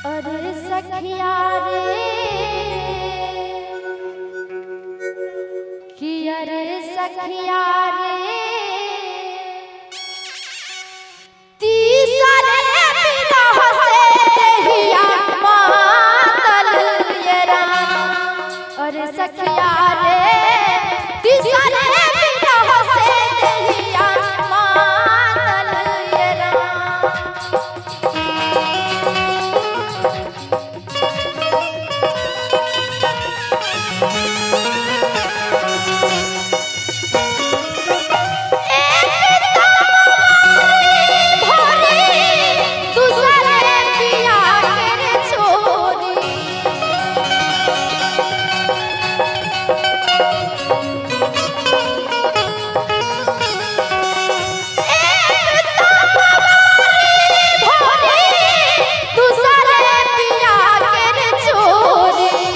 अरे सखिया रे कि अरे सखिया रे तीसरे बिरह से देहिया मातल ये राम। अरे सखिया रे तीसरे बिरह से देहिया मातल ये राम।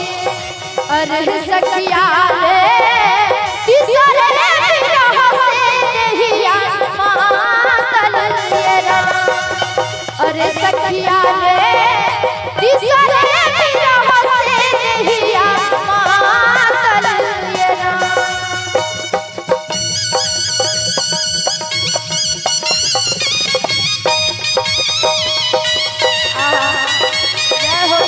अरे सखिया रे तीसरे बिरह से देहिया मातल ये राम। अरे सखिया रे तीसरे बिरह से देहिया मातल ये राम। जय हो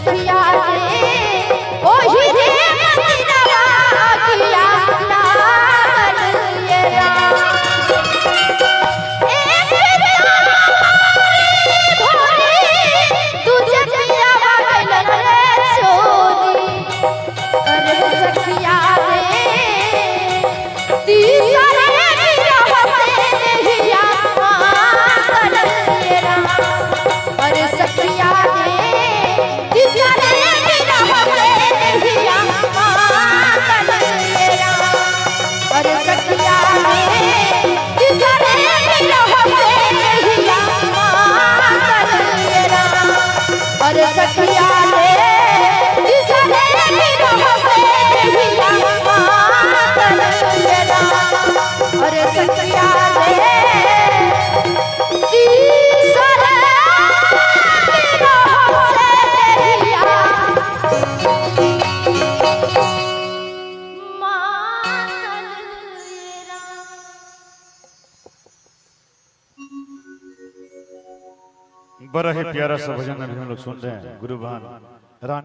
सखिया रे ओही रे मंदिरवा अगिया लागल ये राम एक तुझे पिया गइलन रे चोरी अरे सखिया रे तीसरे बिरह से नहिया मातल ये राम अरे सखिया रे तीसरे बिरह से नहिया मातल ये राम अरे सखिया रे तीसरे बिरह से नहिया मातल ये राम अरे सखिया रे तीसरे बिरह से नहिया मातल ये राम अरे सखिया रे तीसरे बिरह से नहिया मातल ये राम। बड़ा ही प्यारा सा भजन अभी हम लोग सुन रहे हैं गुरुभान